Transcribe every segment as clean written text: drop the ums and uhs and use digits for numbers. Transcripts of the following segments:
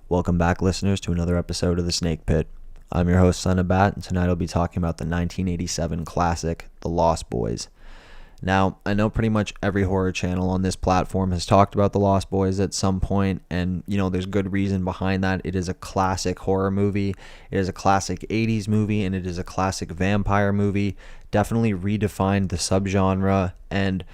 Welcome back, listeners, to another episode of The Snake Pit. I'm your host, Son of Bat, and tonight I'll be talking about the 1987 classic, The Lost Boys. Now, I know pretty much every horror channel on this platform has talked about The Lost Boys at some point, and, there's good reason behind that. It is a classic horror movie, it is a classic 80s movie, and it is a classic vampire movie. Definitely redefined the subgenre, and,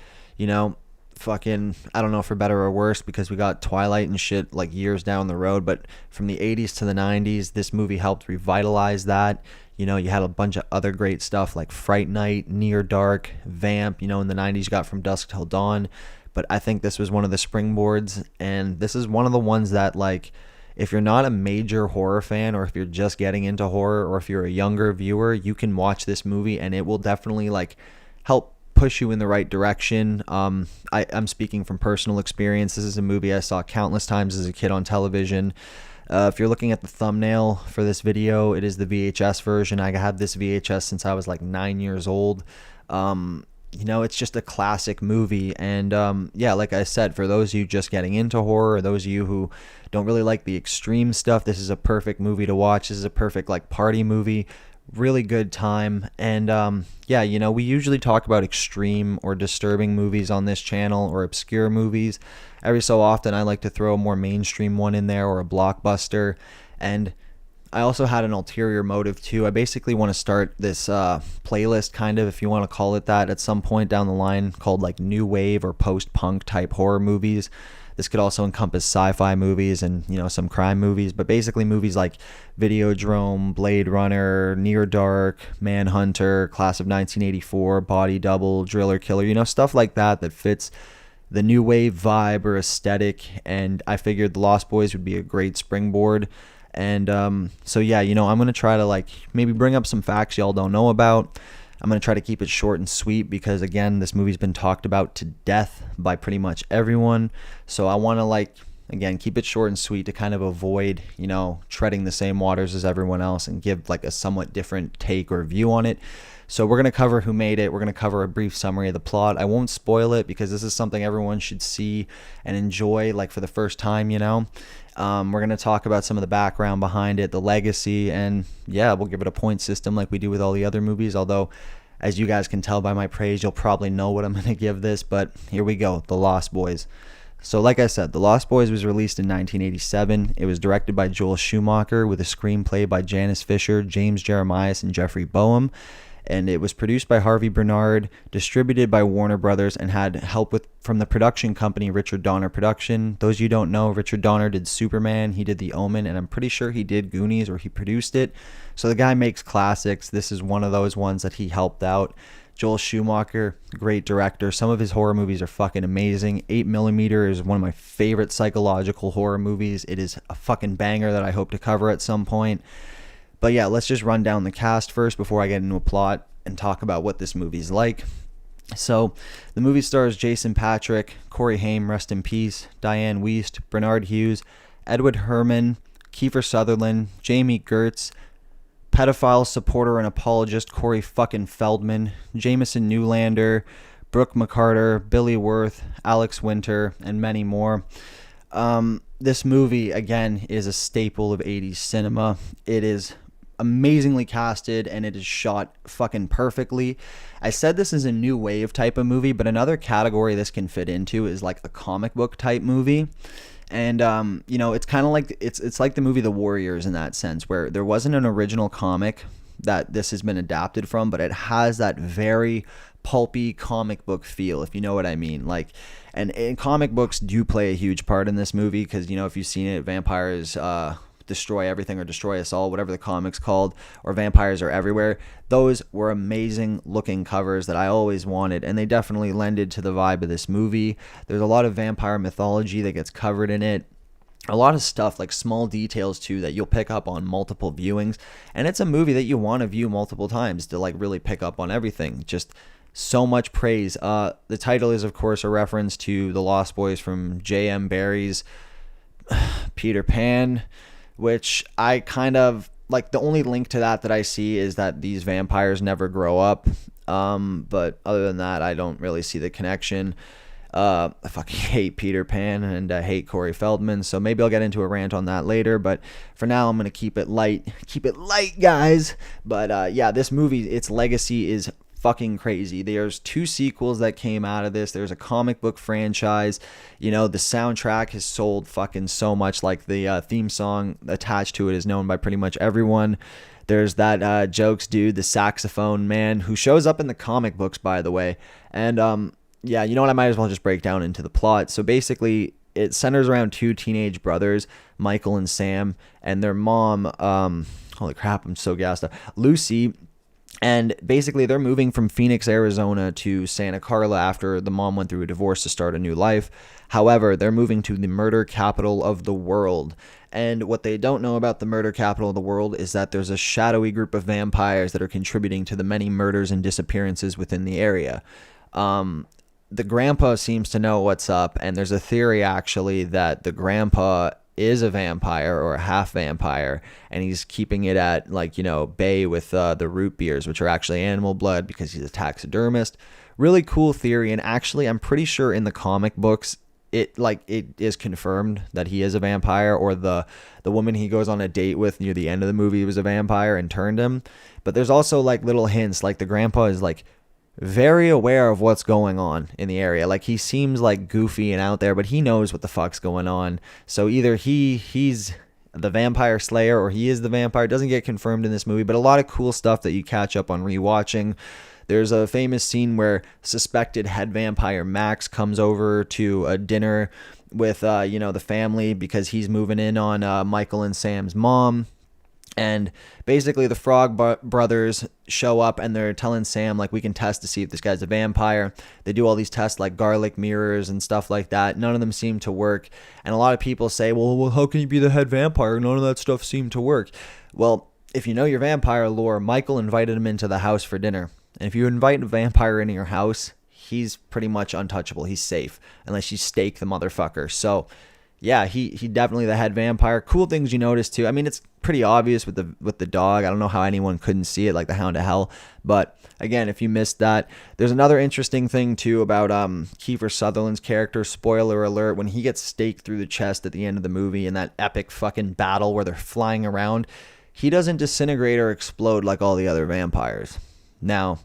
I don't know, for better or worse, because we got Twilight and shit like years down the road, but from the 80s to the 90s, this movie helped revitalize that. You had a bunch of other great stuff like Fright Night, Near Dark, Vamp. In the 90s you got From Dusk Till Dawn, but I think this was one of the springboards, and this is one of the ones that, like, if you're not a major horror fan, or if you're just getting into horror, or if you're a younger viewer, you can watch this movie and it will definitely help push you in the right direction. I'm speaking from personal experience. This is a movie I saw countless times as a kid on television. If you're looking at the thumbnail for this video, it is the VHS version. I had this VHS since I was like 9 years old. It's just a classic movie. And like I said, for those of you just getting into horror, or those of you who don't really like the extreme stuff, this is a perfect movie to watch. This is a perfect party movie. Really good time. And we usually talk about extreme or disturbing movies on this channel, or obscure movies. Every so often I like to throw a more mainstream one in there, or a blockbuster. And I also had an ulterior motive too. I basically want to start this playlist, kind of, if you want to call it that, at some point down the line, called new wave or post-punk type horror movies. This could also encompass sci-fi movies and, some crime movies, but basically movies like Videodrome, Blade Runner, Near Dark, Manhunter, Class of 1984, Body Double, Driller Killer, stuff like that fits the new wave vibe or aesthetic. And I figured The Lost Boys would be a great springboard. And I'm going to try to maybe bring up some facts y'all don't know about. I'm going to try to keep it short and sweet because, again, this movie's been talked about to death by pretty much everyone. So I want to, keep it short and sweet to kind of avoid, treading the same waters as everyone else, and give a somewhat different take or view on it. So we're going to cover who made it. We're going to cover a brief summary of the plot. I won't spoil it because this is something everyone should see and enjoy, for the first time, We're going to talk about some of the background behind it, the legacy, and we'll give it a point system like we do with all the other movies. Although, as you guys can tell by my praise, you'll probably know what I'm going to give this, but here we go. The Lost Boys. So like I said, The Lost Boys was released in 1987. It was directed by Joel Schumacher with a screenplay by Janice Fisher, James Jeremias, and Jeffrey Boehm. And it was produced by Harvey Bernard, distributed by Warner Brothers, and had help from the production company Richard Donner Production. Those of you who don't know, Richard Donner did Superman, he did The Omen, and I'm pretty sure he did Goonies, or he produced it. So the guy makes classics. This is one of those ones that he helped out. Joel Schumacher, great director. Some of his horror movies are fucking amazing. 8mm is one of my favorite psychological horror movies. It is a fucking banger that I hope to cover at some point. But let's just run down the cast first before I get into a plot and talk about what this movie's like. So, the movie stars Jason Patric, Corey Haim, rest in peace, Diane Wiest, Bernard Hughes, Edward Herrmann, Kiefer Sutherland, Jamie Gertz, pedophile supporter and apologist Corey fucking Feldman, Jameson Newlander, Brooke McCarter, Billy Wirth, Alex Winter, and many more. This movie, again, is a staple of 80s cinema. It is amazingly casted, and it is shot fucking perfectly. I said this is a new wave type of movie, but another category this can fit into is a comic book type movie. And it's kind of it's like the movie The Warriors in that sense, where there wasn't an original comic that this has been adapted from, but it has that very pulpy comic book feel, if you know what I mean. And comic books do play a huge part in this movie, because if you've seen it, vampires destroy everything or destroy us all, whatever the comic's called, or vampires are everywhere. Those were amazing looking covers that I always wanted, and they definitely lended to the vibe of this movie. There's a lot of vampire mythology that gets covered in it. A lot of stuff, small details too, that you'll pick up on multiple viewings. And it's a movie that you want to view multiple times to really pick up on everything. Just so much praise. The title is, of course, a reference to The Lost Boys from J.M. Barrie's Peter Pan, which I kind of the only link to that I see is that these vampires never grow up. But other than that, I don't really see the connection. I fucking hate Peter Pan, and I hate Corey Feldman, so maybe I'll get into a rant on that later, but for now I'm going to keep it light, guys. But yeah, this movie, its legacy is fucking crazy. There's 2 sequels that came out of this. There's a comic book franchise. The soundtrack has sold fucking so much. Like the theme song attached to it is known by pretty much everyone. There's that Jokes dude, the saxophone man, who shows up in the comic books, by the way. And yeah, you know what? I might as well just break down into the plot. So basically, it centers around 2 teenage brothers, Michael and Sam, and their mom. Holy crap! I'm so gassed up. Lucy. And basically, they're moving from Phoenix, Arizona to Santa Carla after the mom went through a divorce to start a new life. However, they're moving to the murder capital of the world. And what they don't know about the murder capital of the world is that there's a shadowy group of vampires that are contributing to the many murders and disappearances within the area. The grandpa seems to know what's up, and there's a theory, actually, that the grandpa is a vampire or a half vampire, and he's keeping it at bay with the root beers, which are actually animal blood, because he's a taxidermist. Really cool theory. And actually, I'm pretty sure in the comic books it is confirmed that he is a vampire, or the woman he goes on a date with near the end of the movie was a vampire and turned him. But there's also little hints, the grandpa is very aware of what's going on in the area. He seems goofy and out there, but he knows what the fuck's going on. So either he's the vampire slayer, or he is the vampire. It doesn't get confirmed in this movie, but a lot of cool stuff that you catch up on rewatching. There's a famous scene where suspected head vampire Max comes over to a dinner with the family, because he's moving in on Michael and Sam's mom. And basically the Frog brothers show up, and they're telling Sam, we can test to see if this guy's a vampire. They do all these tests, garlic mirrors and stuff like that. None of them seem to work. And a lot of people say, well, how can you be the head vampire? None of that stuff seemed to work. Well, if you know your vampire lore, Michael invited him into the house for dinner. And if you invite a vampire into your house, he's pretty much untouchable. He's safe, unless you stake the motherfucker. So yeah, he definitely the head vampire. Cool things you notice too. I mean, it's pretty obvious with the dog. I don't know how anyone couldn't see it, like the Hound of Hell. But again, if you missed that, there's another interesting thing too about Kiefer Sutherland's character. Spoiler alert: when he gets staked through the chest at the end of the movie in that epic fucking battle where they're flying around, he doesn't disintegrate or explode like all the other vampires. Now,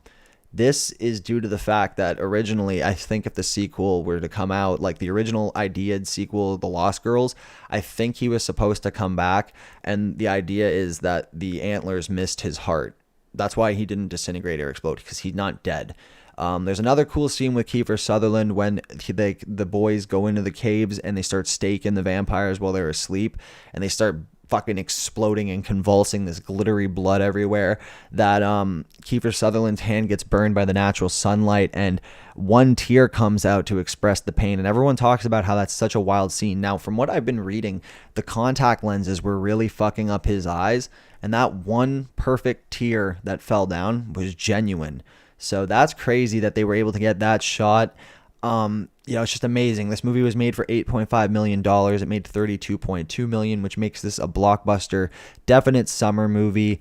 this is due to the fact that originally, I think if the sequel were to come out, the original idea sequel, The Lost Girls, I think he was supposed to come back. And the idea is that the antlers missed his heart. That's why he didn't disintegrate or explode, because he's not dead. There's another cool scene with Kiefer Sutherland when the boys go into the caves and they start staking the vampires while they're asleep, and they start fucking exploding and convulsing, this glittery blood everywhere, that Kiefer Sutherland's hand gets burned by the natural sunlight, and one tear comes out to express the pain. And everyone talks about how that's such a wild scene. Now, from what I've been reading, the contact lenses were really fucking up his eyes, and that one perfect tear that fell down was genuine. So that's crazy that they were able to get that shot. It's just amazing. This movie was made for $8.5 million. It made $32.2 million, which makes this a blockbuster, definite summer movie.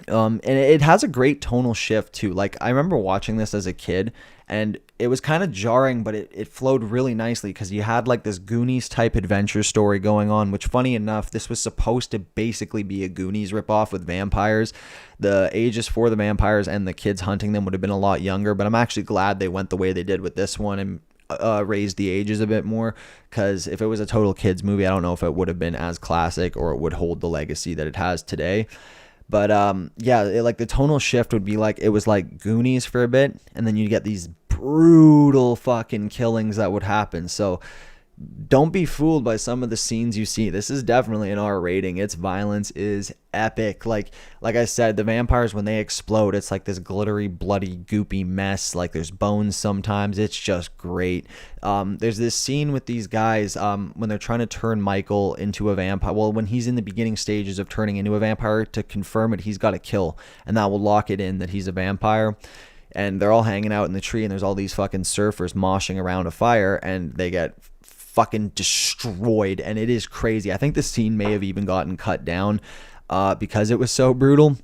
And it has a great tonal shift too. I remember watching this as a kid, and it was kind of jarring, but it flowed really nicely, because you had this Goonies type adventure story going on, which, funny enough, this was supposed to basically be a Goonies ripoff with vampires. The ages for the vampires and the kids hunting them would have been a lot younger, but I'm actually glad they went the way they did with this one and raised the ages a bit more, because if it was a total kids movie, I don't know if it would have been as classic or it would hold the legacy that it has today. But the tonal shift would be it was like Goonies for a bit, and then you get these brutal fucking killings that would happen. So don't be fooled by some of the scenes you see. This is definitely an R rating. Its violence is epic. Like I said, the vampires, when they explode, it's this glittery, bloody, goopy mess. There's bones sometimes. It's just great. There's this scene with these guys when they're trying to turn Michael into a vampire. Well, when he's in the beginning stages of turning into a vampire, to confirm it, he's got to kill, and that will lock it in that he's a vampire. And they're all hanging out in the tree, and there's all these fucking surfers moshing around a fire, and they get fucking destroyed, and it is crazy. I think the scene may have even gotten cut down because it was so brutal,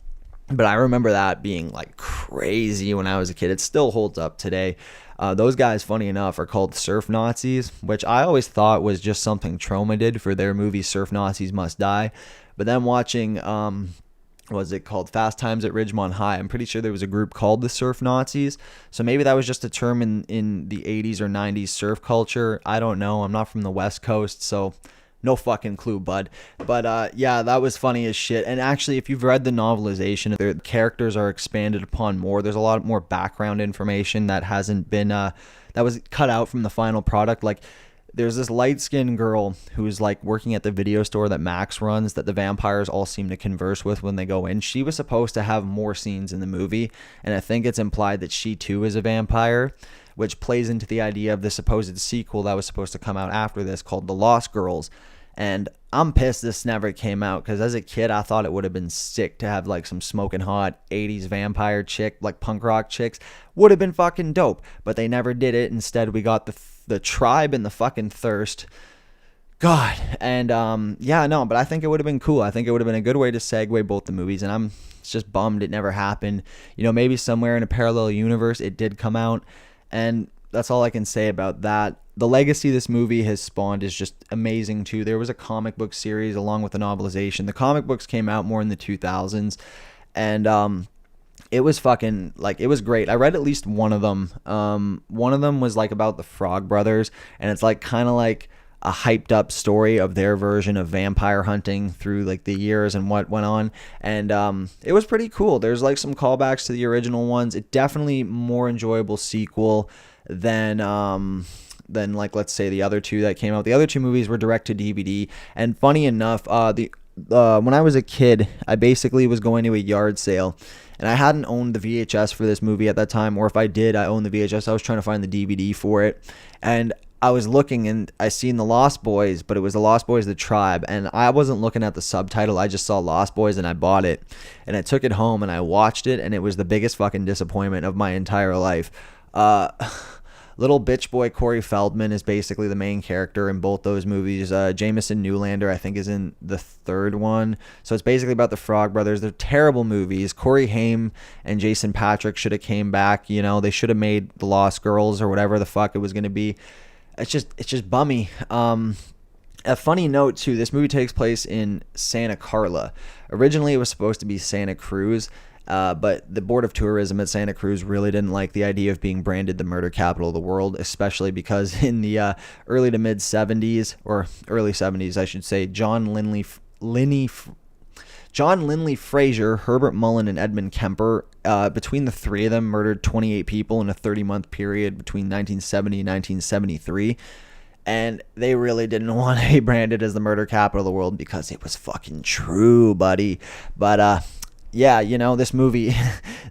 but I remember that being crazy when I was a kid. It still holds up today. Those guys, funny enough, are called Surf Nazis, which I always thought was just something Troma did for their movie Surf Nazis Must Die. But then watching, was it called Fast Times at Ridgemont High? I'm pretty sure there was a group called the Surf Nazis. So maybe that was just a term in the 80s or 90s surf culture. I don't know. I'm not from the West Coast, so no fucking clue, bud. But yeah, that was funny as shit. And actually, if you've read the novelization, the characters are expanded upon more. There's a lot more background information that hasn't been, that was cut out from the final product. Like, there's this light-skinned girl who's like working at the video store that Max runs that the vampires all seem to converse with when they go in. She was supposed to have more scenes in the movie, and I think it's implied that she too is a vampire, which plays into the idea of the supposed sequel that was supposed to come out after this called The Lost Girls. And I'm pissed this never came out, because as a kid I thought it would have been sick to have like some smoking hot 80s vampire chick, like punk rock chicks. Would have been fucking dope, but they never did it. Instead we got the Tribe and the fucking Thirst. God. And yeah, no, but I think it would have been cool. I think it would have been a good way to segue both the movies, and I'm just bummed it never happened. You know, maybe somewhere in a parallel universe it did come out, and that's all I can say about that. The legacy this movie has spawned is just amazing too. There was a comic book series along with the novelization. The comic books came out more in the 2000s, and it was fucking, like, it was great. I read at least one of them. One of them was like about the Frog Brothers, and it's like kind of like a hyped up story of their version of vampire hunting through like the years and what went on. And it was pretty cool. There's like some callbacks to the original ones. It definitely more enjoyable sequel than like, let's say, the other two that came out. The other two movies were direct to DVD. And funny enough, when I was a kid, I basically was going to a yard sale, and I hadn't owned the VHS for this movie at that time, or if I did, I owned the VHS. I was trying to find the DVD for it, and I was looking, and I seen The Lost Boys, but it was The Lost Boys, The Tribe, and I wasn't looking at the subtitle. I just saw Lost Boys, and I bought it, and I took it home, and I watched it, and it was the biggest fucking disappointment of my entire life. Little bitch boy Corey Feldman is basically the main character in both those movies. Jameson Newlander, I think, is in the third one. So it's basically about the Frog Brothers. They're terrible movies. Corey Haim and Jason Patric should have came back. You know, they should have made The Lost Girls or whatever the fuck it was going to be. It's just bummy. A funny note too, this movie takes place in Santa Carla. Originally it was supposed to be Santa Cruz, but the Board of Tourism at Santa Cruz really didn't like the idea of being branded the murder capital of the world, especially because in the early to mid 70s, or early 70s I should say, John Linley Frazier, Herbert Mullen, and Edmund Kemper, between the three of them, murdered 28 people in a 30-month period between 1970 and 1973. And they really didn't want to be branded as the murder capital of the world because it was fucking true, buddy. But yeah, you know, this movie,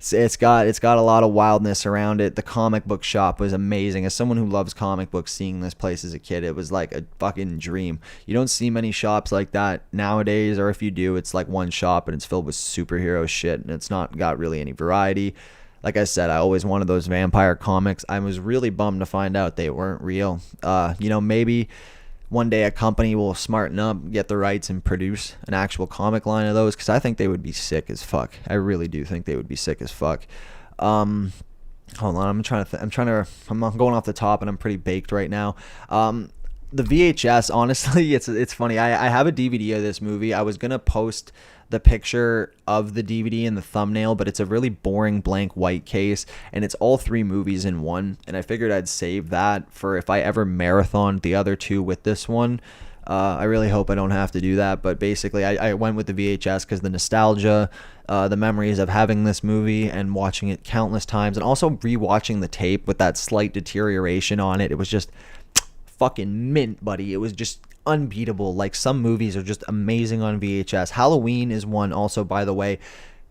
it's got a lot of wildness around it. The comic book shop was amazing. As someone who loves comic books, seeing this place as a kid, it was like a fucking dream. You don't see many shops like that nowadays, or if you do, it's like one shop and it's filled with superhero shit, and it's not got really any variety. Like I said, I always wanted those vampire comics. I was really bummed to find out they weren't real. You know, maybe one day a company will smarten up, get the rights, and produce an actual comic line of those, because I think they would be sick as fuck. I really do think they would be sick as fuck. Hold on, I'm going off the top, and I'm pretty baked right now. The VHS, honestly, it's funny. I have a DVD of this movie. I was gonna post the picture of the DVD in the thumbnail, but it's a really boring blank white case, and it's all three movies in one, and I figured I'd save that for if I ever marathoned the other two with this one. I really hope I don't have to do that, but basically I went with the VHS because the nostalgia, the memories of having this movie and watching it countless times, and also rewatching the tape with that slight deterioration on it. It was just fucking mint, buddy. It was just unbeatable. Like, some movies are just amazing on VHS. Halloween is one also, by the way.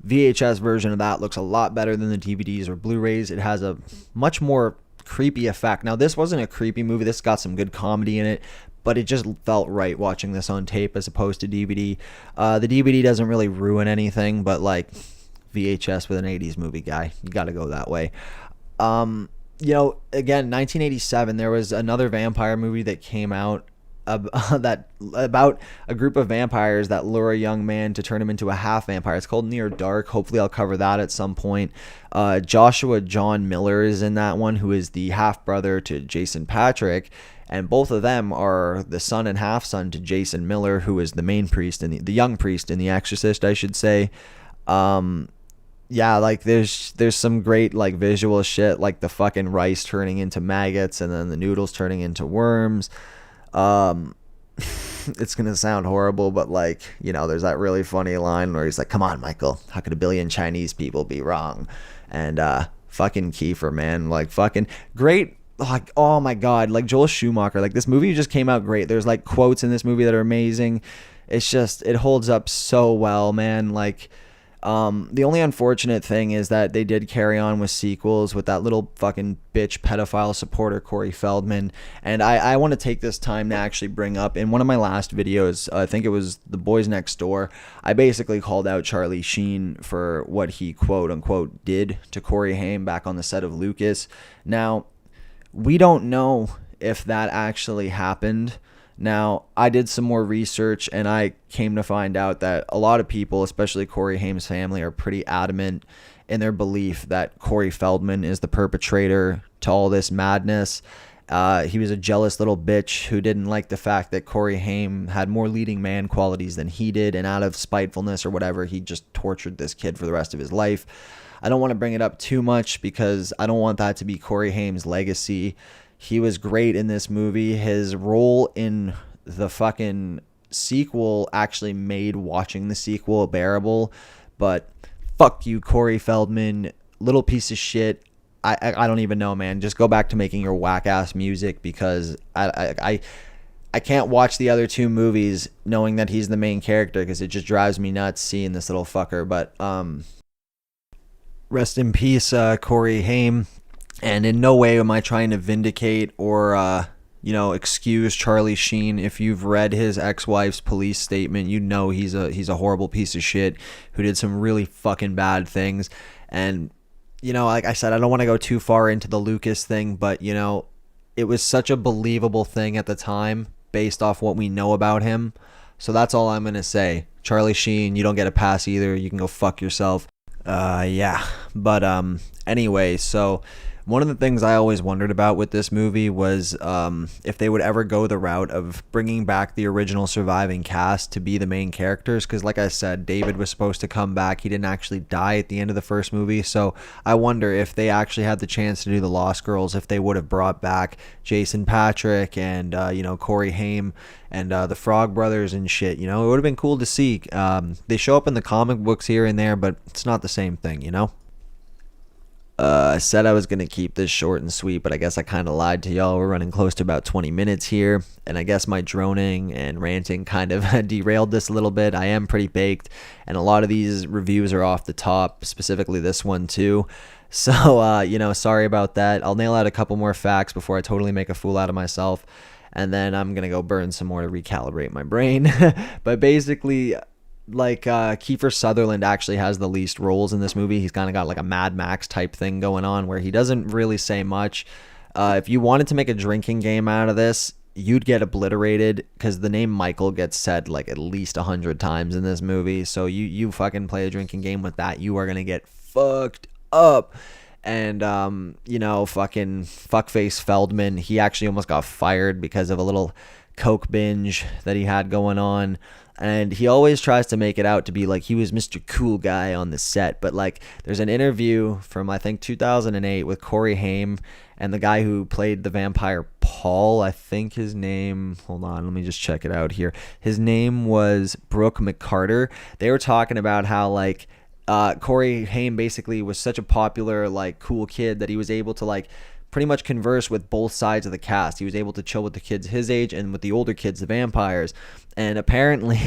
VHS version of that looks a lot better than the DVDs or Blu-rays. It has a much more creepy effect. Now, this wasn't a creepy movie. This got some good comedy in it, but it just felt right watching this on tape as opposed to DVD. The DVD doesn't really ruin anything, but like VHS with an 80s movie, guy, you gotta go that way. You know, again, 1987, there was another vampire movie that came out that about a group of vampires that lure a young man to turn him into a half vampire. It's called Near Dark. Hopefully, I'll cover that at some point. Joshua John Miller is in that one, who is the half brother to Jason Patric, and both of them are the son and half son to Jason Miller, who is the main priest and the young priest in The Exorcist, I should say. Yeah, like there's some great like visual shit, like the fucking rice turning into maggots and then the noodles turning into worms. It's gonna sound horrible, but like, you know, there's that really funny line where he's like, "Come on, Michael, how could a billion Chinese people be wrong?" And fucking Kiefer, man, like fucking great. Like, oh my god, like Joel Schumacher, like this movie just came out great. There's like quotes in this movie that are amazing. It's just, it holds up so well, man. Like, the only unfortunate thing is that they did carry on with sequels with that little fucking bitch pedophile supporter Corey Feldman. And I want to take this time to actually bring up, in one of my last videos, I think it was The Boys Next Door, I basically called out Charlie Sheen for what he quote unquote did to Corey Haim back on the set of Lucas. Now, we don't know if that actually happened. Now, I did some more research and I came to find out that a lot of people, especially Corey Haim's family, are pretty adamant in their belief that Corey Feldman is the perpetrator to all this madness. He was a jealous little bitch who didn't like the fact that Corey Haim had more leading man qualities than he did, and out of spitefulness or whatever, he just tortured this kid for the rest of his life. I don't want to bring it up too much because I don't want that to be Corey Haim's legacy. He was great in this movie. His role in the fucking sequel actually made watching the sequel bearable. But fuck you, Corey Feldman, little piece of shit. I don't even know, man. Just go back to making your whack ass music, because I can't watch the other two movies knowing that he's the main character, because it just drives me nuts seeing this little fucker. But rest in peace, Corey Haim. And in no way am I trying to vindicate or, excuse Charlie Sheen. If you've read his ex-wife's police statement, you know he's a horrible piece of shit who did some really fucking bad things. And, like I said, I don't want to go too far into the Lucas thing, but, it was such a believable thing at the time based off what we know about him. So that's all I'm going to say. Charlie Sheen, you don't get a pass either. You can go fuck yourself. Yeah. But, anyway, so one of the things I always wondered about with this movie was if they would ever go the route of bringing back the original surviving cast to be the main characters, because like I said, David was supposed to come back. He didn't actually die at the end of the first movie, so I wonder if they actually had the chance to do the Lost Girls, if they would have brought back Jason Patric and Corey Haim and the Frog Brothers and shit. It would have been cool to see. They show up in the comic books here and there, but it's not the same thing, I said I was going to keep this short and sweet, but I guess I kind of lied to y'all. We're running close to about 20 minutes here, and I guess my droning and ranting kind of derailed this a little bit. I am pretty baked, and a lot of these reviews are off the top, specifically this one too. So, sorry about that. I'll nail out a couple more facts before I totally make a fool out of myself, and then I'm going to go burn some more to recalibrate my brain. But basically, Kiefer Sutherland actually has the least roles in this movie. He's kind of got like a Mad Max type thing going on where he doesn't really say much. If you wanted to make a drinking game out of this, you'd get obliterated, because the name Michael gets said like at least 100 times in this movie. So you fucking play a drinking game with that, you are going to get fucked up. And, fucking fuckface Feldman, he actually almost got fired because of a little coke binge that he had going on. And he always tries to make it out to be like he was Mr. Cool Guy on the set. But like, there's an interview from, I think, 2008 with Corey Haim and the guy who played the vampire Paul. I think his name, hold on, let me just check it out here. His name was Brooke McCarter. They were talking about how like Corey Haim basically was such a popular, like, cool kid that he was able to like pretty much converse with both sides of the cast. He was able to chill with the kids his age and with the older kids, the vampires. And apparently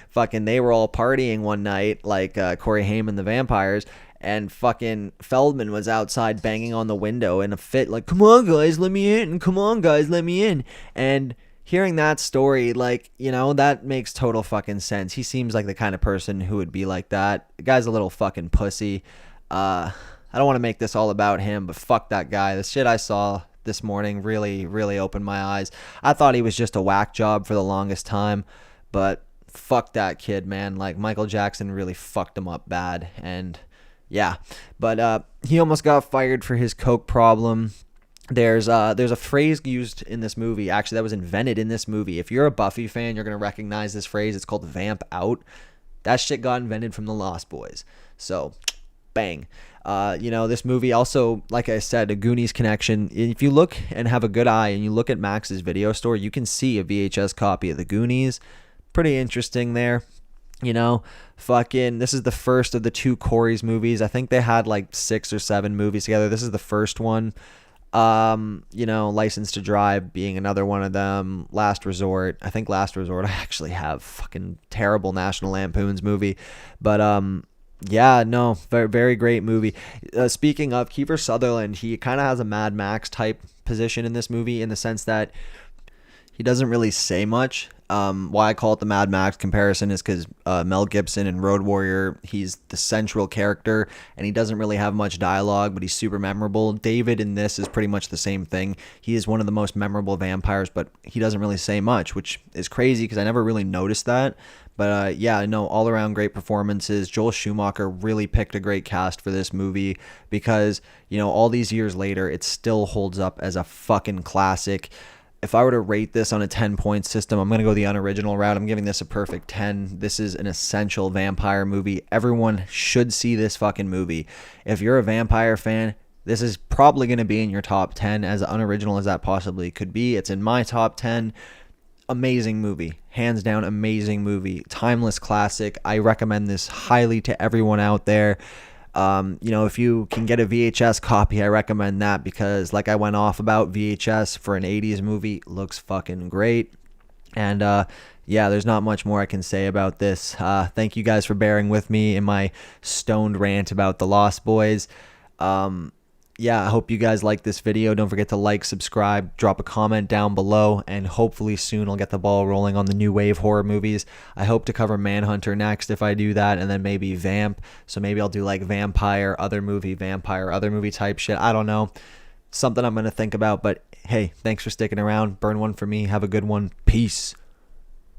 fucking they were all partying one night, like Corey Haim and the vampires, and fucking Feldman was outside banging on the window in a fit, like, "Come on guys, let me in, come on guys, let me in." And hearing that story, like, that makes total fucking sense. He seems like the kind of person who would be like that. The guy's a little fucking pussy. I don't want to make this all about him, but fuck that guy. The shit I saw this morning really, really opened my eyes. I thought he was just a whack job for the longest time, but fuck that kid, man. Like, Michael Jackson really fucked him up bad. And yeah, but he almost got fired for his coke problem. There's a phrase used in this movie, actually, that was invented in this movie. If you're a Buffy fan, you're going to recognize this phrase. It's called vamp out. That shit got invented from the Lost Boys. So, bang. This movie also, like I said, a Goonies connection. If you look and have a good eye and you look at Max's video store, you can see a VHS copy of the Goonies. Pretty interesting there. This is the first of the two Corey's movies. I think they had like 6 or 7 movies together. This is the first one. License to Drive being another one of them. Last Resort. I think Last Resort I actually have fucking terrible National Lampoon's movie. But very, very great movie. Speaking of Kiefer Sutherland, he kind of has a Mad Max type position in this movie in the sense that he doesn't really say much. Why I call it the Mad Max comparison is because Mel Gibson in Road Warrior, he's the central character and he doesn't really have much dialogue, but he's super memorable. David in this is pretty much the same thing. He is one of the most memorable vampires, but he doesn't really say much, which is crazy because I never really noticed that. But all around great performances. Joel Schumacher really picked a great cast for this movie because, all these years later, it still holds up as a fucking classic. If I were to rate this on a 10-point system, I'm going to go the unoriginal route. I'm giving this a perfect 10. This is an essential vampire movie. Everyone should see this fucking movie. If you're a vampire fan, this is probably going to be in your top 10, as unoriginal as that possibly could be. It's in my top 10. Amazing movie. Hands down, amazing movie. Timeless classic. I recommend this highly to everyone out there. If you can get a VHS copy, I recommend that because, like I went off about, VHS for an 80s movie looks fucking great. And there's not much more I can say about this. Thank you guys for bearing with me in my stoned rant about The Lost Boys. I hope you guys like this video. Don't forget to like, subscribe, drop a comment down below, and hopefully soon I'll get the ball rolling on the new wave horror movies. I hope to cover Manhunter next if I do that, and then maybe Vamp. So maybe I'll do like vampire, other movie type shit. I don't know. Something I'm going to think about, but hey, thanks for sticking around. Burn one for me. Have a good one. Peace.